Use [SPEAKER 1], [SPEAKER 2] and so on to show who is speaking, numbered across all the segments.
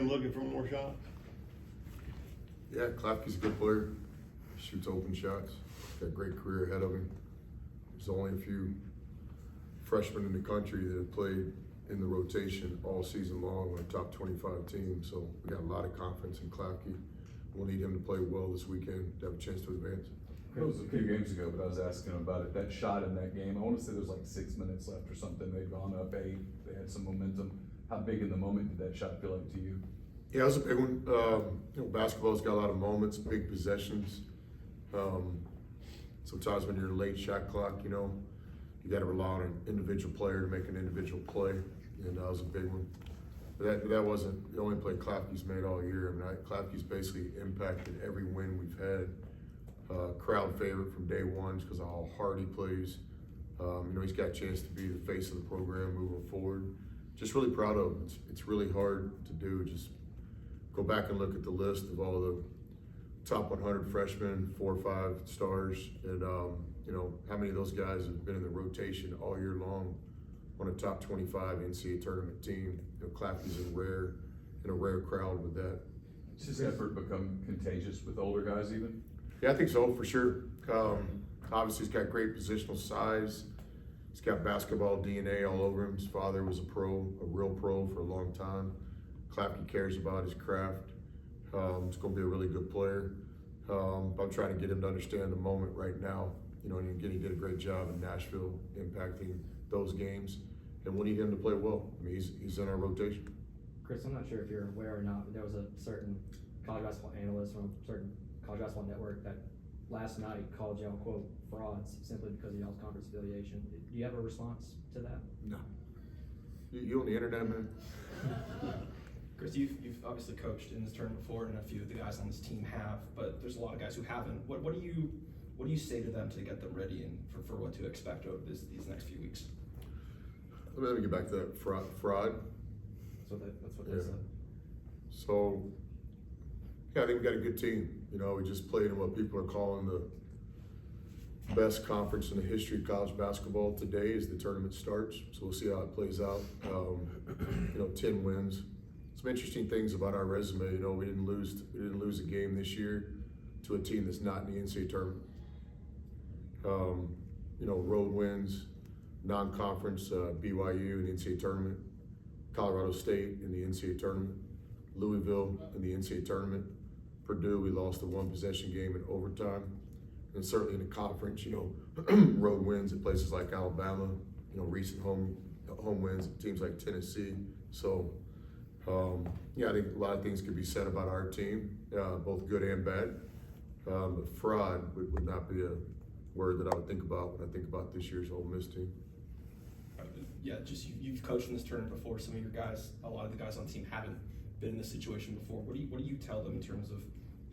[SPEAKER 1] him looking for more shots?
[SPEAKER 2] Yeah, Klafke's a good player. Shoots open shots. Got a great career ahead of him. There's only a few freshmen in the country that have played in the rotation all season long on a top 25 team. So we got a lot of confidence in Klafke. We'll need him to play well this weekend to have a chance to advance.
[SPEAKER 3] It was a few games ago, but I was asking him about it. That shot in that game, I want to say there was like 6 minutes left or something. They'd gone up 8. They had some momentum. How big in the moment did that shot feel like to you?
[SPEAKER 2] Yeah, it was a big one. Basketball's got a lot of moments, big possessions. Sometimes when you're late shot clock, you got to rely on an individual player to make an individual play, and that was a big one. But that wasn't the only play Klafke's made all year. I mean, Klafke's basically impacted every win we've had. Crowd favorite from day one because of how hard he plays. He's got a chance to be the face of the program moving forward. Just really proud of him. It's really hard to do. Just go back and look at the list of all the top 100 freshmen, 4 or 5 stars, and how many of those guys have been in the rotation all year long on a top 25 NCAA tournament team. Klafke's in a rare crowd with that.
[SPEAKER 3] Does his effort become contagious with older guys even?
[SPEAKER 2] Yeah, I think so, for sure. Obviously, he's got great positional size. He's got basketball DNA all over him. His father was a real pro for a long time. Klafke cares about his craft. He's going to be a really good player. I'm trying to get him to understand the moment right now. And he did a great job in Nashville impacting those games. And we'll need him to play well. I mean, he's in our rotation.
[SPEAKER 4] Chris, I'm not sure if you're aware or not, but there was a certain college basketball analyst from a certain college basketball network that last night called y'all, quote, frauds simply because of y'all's conference affiliation. Do you have a response to that?
[SPEAKER 2] No. You on the internet, man?
[SPEAKER 5] Chris, you've obviously coached in this tournament before, and a few of the guys on this team have, but there's a lot of guys who haven't. What do you say to them to get them ready and for what to expect over these next few weeks?
[SPEAKER 2] Let me get back to that fraud.
[SPEAKER 4] That's what they said.
[SPEAKER 2] So, yeah, I think we got a good team. We just played in what people are calling the best conference in the history of college basketball today as the tournament starts. So we'll see how it plays out. 10 wins. Some interesting things about our resume. We didn't lose a game this year to a team that's not in the NCAA tournament. Road wins, non-conference, BYU in the NCAA tournament, Colorado State in the NCAA tournament, Louisville in the NCAA tournament, Purdue, we lost a 1-possession game in overtime, and certainly in the conference, road wins at places like Alabama, recent home wins at teams like Tennessee. So, I think a lot of things could be said about our team, both good and bad. But fraud would not be a word that I would think about when I think about this year's Ole Miss team.
[SPEAKER 5] Yeah, you've coached in this tournament before. Some of your guys, a lot of the guys on the team haven't been in this situation before. What do you tell them in terms of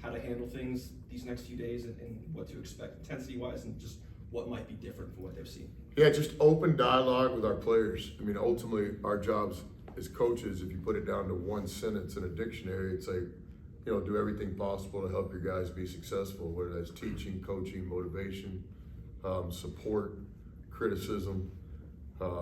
[SPEAKER 5] how to handle things these next few days and what to expect intensity-wise and just what might be different from what they've seen?
[SPEAKER 2] Yeah, just open dialogue with our players. I mean, ultimately, our jobs as coaches, if you put it down to one sentence in a dictionary, it's like, do everything possible to help your guys be successful, whether that's teaching, coaching, motivation, support, criticism,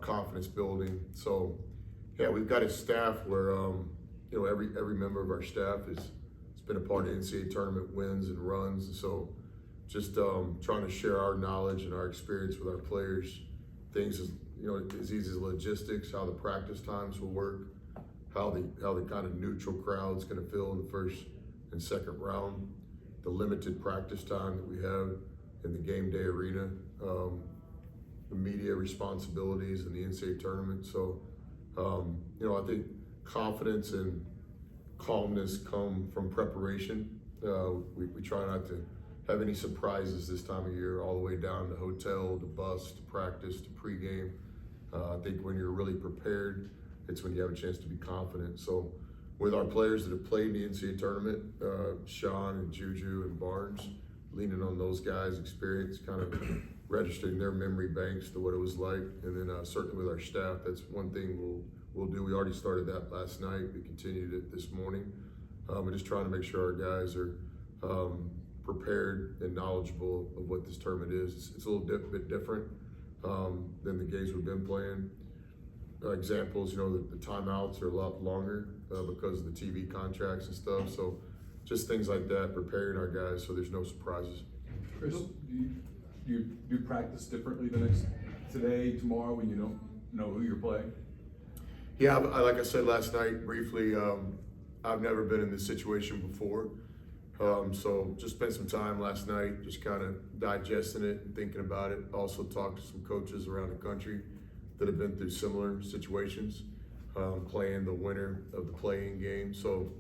[SPEAKER 2] confidence building. So, yeah, we've got a staff where, every member of our staff has been a part of NCAA tournament wins and runs. And so just trying to share our knowledge and our experience with our players, things as easy as logistics, how the practice times will work, how the kind of neutral crowd's going to feel in the first and second round, the limited practice time that we have in the game day arena, the media responsibilities in the NCAA tournament. So, I think confidence and calmness come from preparation. We try not to have any surprises this time of year, all the way down to hotel, to bus, to practice, to pregame. I think when you're really prepared, it's when you have a chance to be confident. So with our players that have played in the NCAA tournament, Sean and Juju and Barnes, leaning on those guys' experience, kind of registering their memory banks to what it was like. And then certainly with our staff, that's one thing we'll do. We already started that last night. We continued it this morning. We're just trying to make sure our guys are prepared and knowledgeable of what this tournament is. It's a little bit different than the games we've been playing. examples, the timeouts are a lot longer because of the TV contracts and stuff. So just things like that, preparing our guys so there's no surprises.
[SPEAKER 3] Chris, do you practice differently today, tomorrow, when you don't know who you're playing?
[SPEAKER 2] Yeah, like I said last night briefly, I've never been in this situation before. So just spent some time last night just kind of digesting it and thinking about it. Also talked to some coaches around the country that have been through similar situations, playing the winner of the play-in game. So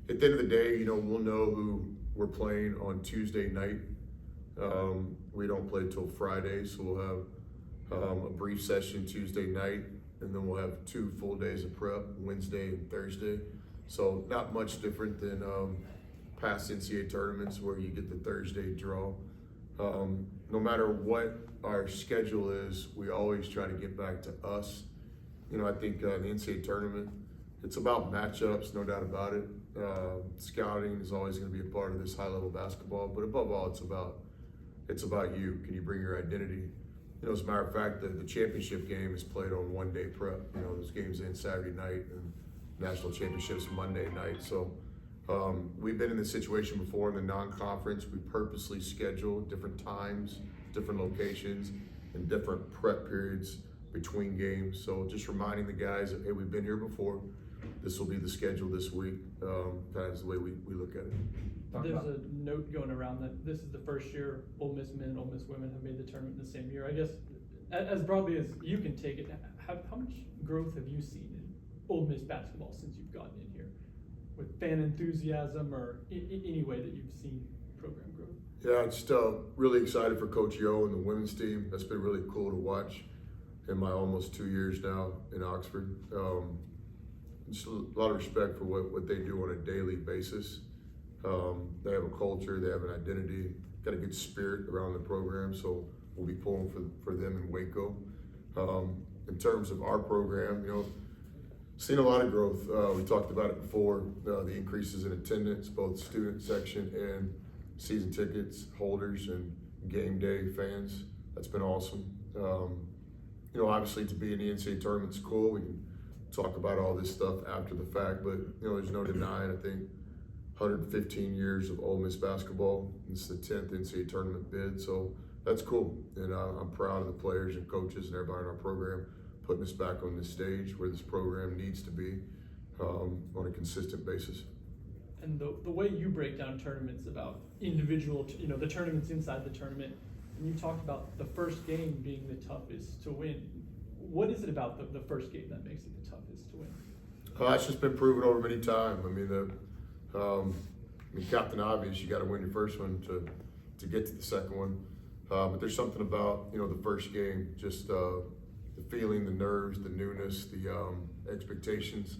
[SPEAKER 2] at the end of the day, we'll know who we're playing on Tuesday night. We don't play till Friday, so we'll have a brief session Tuesday night, and then we'll have 2 full days of prep, Wednesday and Thursday. So not much different than past NCAA tournaments where you get the Thursday draw. No matter what our schedule is, we always try to get back to us. I think the NCAA tournament, it's about matchups, no doubt about it. Scouting is always going to be a part of this high-level basketball, but above all, it's about you. Can you bring your identity? As a matter of fact, the championship game is played on 1-day prep. Those games end Saturday night and national championships Monday night. So we've been in this situation before in the non-conference. We purposely schedule different times, different locations, and different prep periods between games. So just reminding the guys that, hey, we've been here before. This will be the schedule this week. That is the way we look at it.
[SPEAKER 1] There's a note going around that this is the first year Ole Miss men and Ole Miss women have made the tournament in the same year. I guess, as broadly as you can take it, how much growth have you seen in Ole Miss basketball since you've gotten in here? With fan enthusiasm or any way that you've seen program growth?
[SPEAKER 2] Yeah, just really excited for Coach Yo and the women's team. That's been really cool to watch in my almost 2 years now in Oxford. Just a lot of respect for what they do on a daily basis. They have a culture, they have an identity, got a good spirit around the program, so we'll be pulling for them in Waco. In terms of our program, seen a lot of growth. We talked about it before, the increases in attendance, both student section and season tickets holders and game day fans. That's been awesome. Obviously to be in the NCAA tournament's cool. We can talk about all this stuff after the fact, but there's no denying, I think, 115 years of Ole Miss basketball. It's the 10th NCAA tournament bid, so that's cool. And I'm proud of the players and coaches and everybody in our program putting us back on this stage where this program needs to be on a consistent basis.
[SPEAKER 1] And the way you break down tournaments about individual, the tournaments inside the tournament, and you talked about the first game being the toughest to win. What is it about the first game that makes it the toughest to win?
[SPEAKER 2] It's just been proven over many times. Captain Obvious, you got to win your first one to get to the second one. But there's something about the first game, just the feeling, the nerves, the newness, the expectations.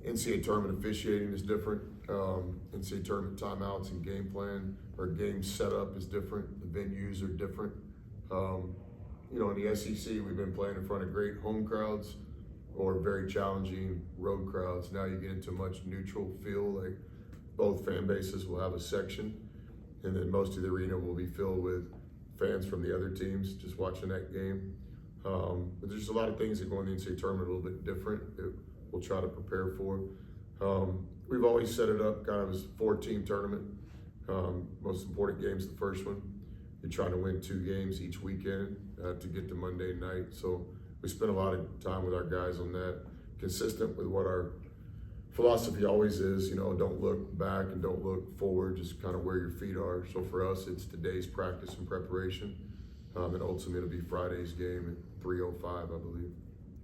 [SPEAKER 2] NCAA tournament officiating is different. NCAA tournament timeouts and game plan or game setup is different. The venues are different. In the SEC, we've been playing in front of great home crowds or very challenging road crowds. Now you get into a much neutral feel, like both fan bases will have a section, and then most of the arena will be filled with fans from the other teams just watching that game. But there's a lot of things that go in the NCAA tournament a little bit different that we'll try to prepare for. We've always set it up kind of as a 4-team tournament. Most important game's the first one. You're trying to win 2 games each weekend to get to Monday night. So we spend a lot of time with our guys on that, consistent with what our philosophy always is. Don't look back and don't look forward, just kind of where your feet are. So for us, it's today's practice and preparation. And ultimately it'll be Friday's game at 3:05, I believe.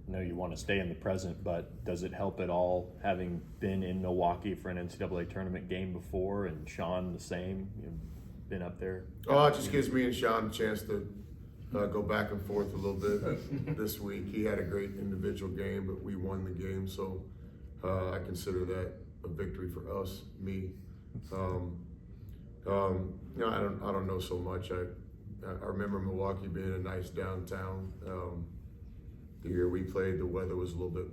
[SPEAKER 6] I know you want to stay in the present, but does it help at all having been in Milwaukee for an NCAA tournament game before, and Sean the same, been up there?
[SPEAKER 2] It just gives me and Sean a chance to go back and forth a little bit this week. He had a great individual game, but we won the game, so I consider that a victory for us, me. I don't know so much. I remember Milwaukee being a nice downtown. The year we played, the weather was a little bit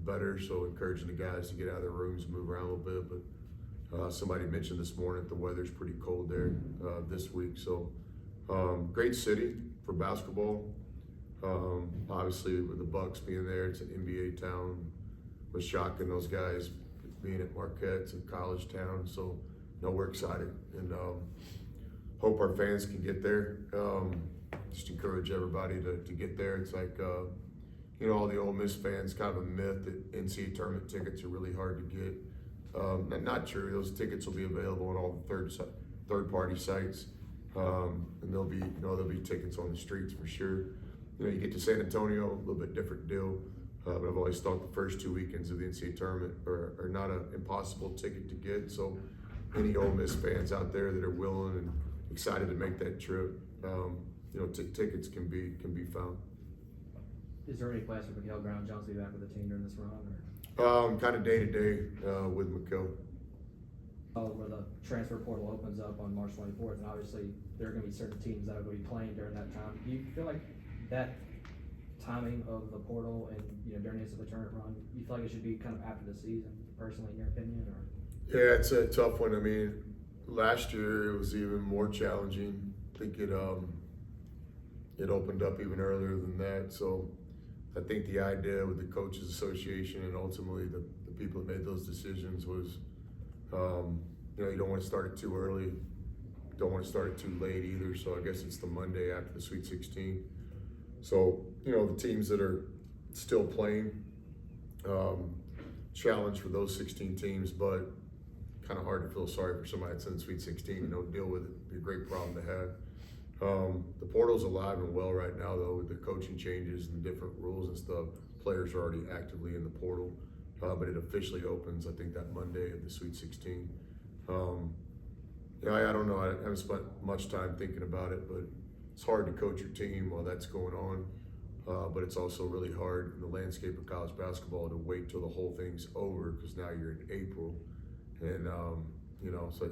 [SPEAKER 2] better, so encouraging the guys to get out of their rooms and move around a little bit. But somebody mentioned this morning that the weather's pretty cold there this week. So great city for basketball. Obviously, with the Bucks being there, it's an NBA town. Was shocking those guys being at Marquette, it's a college town. So, we're excited and hope our fans can get there. Just encourage everybody to get there. It's like, all the Ole Miss fans, kind of a myth that NCAA tournament tickets are really hard to get. Not true. Those tickets will be available on all the third-party sites, and there'll be tickets on the streets for sure. You get to San Antonio, a little bit different deal. But I've always thought the first 2 weekends of the NCAA tournament are not an impossible ticket to get. So, any Ole Miss fans out there that are willing and excited to make that trip, tickets can be found.
[SPEAKER 4] Is there any plans for Miguel Brown-Jones to be back with the team during this run, or?
[SPEAKER 2] Kind of day to day with McCo.
[SPEAKER 4] Where the transfer portal opens up on March 24th, and obviously there are going to be certain teams that are going to be playing during that time. Do you feel like that timing of the portal and during the tournament run, you feel like it should be kind of after the season, personally, in your opinion, or?
[SPEAKER 2] Yeah, it's a tough one. I mean, last year it was even more challenging. I think it opened up even earlier than that. So I think the idea with the Coaches Association and ultimately the people that made those decisions was, you don't want to start it too early, don't want to start it too late either. So I guess it's the Monday after the Sweet 16. So, the teams that are still playing, challenge for those 16 teams, but kind of hard to feel sorry for somebody that's in the Sweet 16, deal with it. It'd be a great problem to have. The portal's alive and well right now, though, with the coaching changes and different rules and stuff. Players are already actively in the portal, but it officially opens, I think, that Monday of the Sweet 16. I don't know. I haven't spent much time thinking about it, but it's hard to coach your team while that's going on. But it's also really hard in the landscape of college basketball to wait till the whole thing's over, because now you're in April. And, so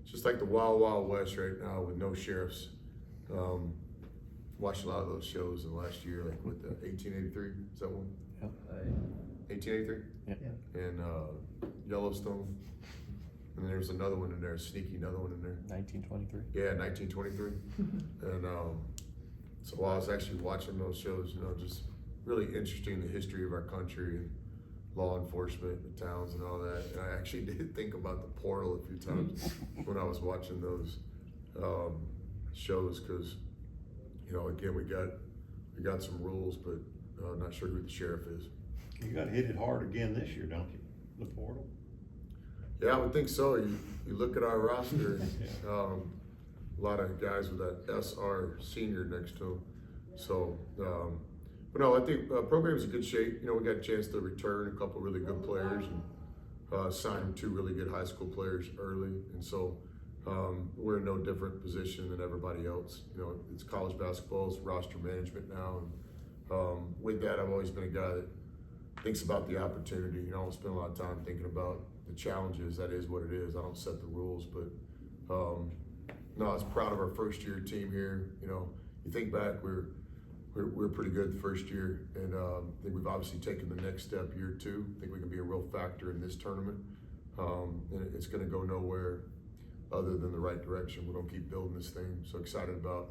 [SPEAKER 2] it's just like the Wild Wild West right now with no sheriffs. Watched a lot of those shows in the last year, like with the 1883, is that one?
[SPEAKER 6] Yeah.
[SPEAKER 2] 1883?
[SPEAKER 6] Yeah.
[SPEAKER 2] And Yellowstone. And then there's another one in there, another one in there.
[SPEAKER 6] 1923.
[SPEAKER 2] Yeah, 1923. And so while I was actually watching those shows, just really interesting, the history of our country and law enforcement, the towns and all that. And I actually did think about the portal a few times when I was watching those shows, because, again, we got some rules, but not sure who the sheriff is.
[SPEAKER 7] You got hit it hard again this year, don't you? The portal.
[SPEAKER 2] Yeah, I would think so. You look at our roster, a lot of guys with that SR senior next to them. So, but no, I think program's in good shape. We got a chance to return a couple really good players and sign 2 really good high school players early. And so we're in no different position than everybody else. It's college basketball, it's roster management now. And with that, I've always been a guy that thinks about the opportunity. I don't spend a lot of time thinking about the challenges. That is what it is. I don't set the rules, but no, I was proud of our first year team here. You think back, we're pretty good the first year, and I think we've obviously taken the next step year 2. I think we can be a real factor in this tournament, and it's going to go nowhere other than the right direction. We're going to keep building this thing. So excited about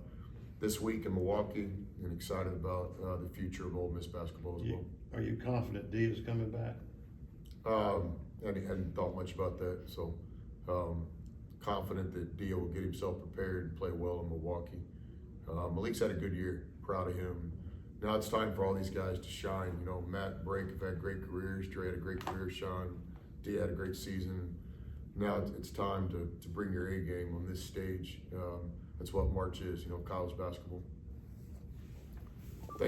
[SPEAKER 2] this week in Milwaukee, and excited about the future of Ole Miss basketball as well.
[SPEAKER 7] Are you confident Dia's coming back?
[SPEAKER 2] I hadn't thought much about that, so confident that Dia will get himself prepared and play well in Milwaukee. Malik's had a good year, proud of him. Now it's time for all these guys to shine. Matt and Brake have had great careers. Dre had a great career. Sean, Dia had a great season. Now it's time to bring your A game on this stage. That's what March is, college basketball.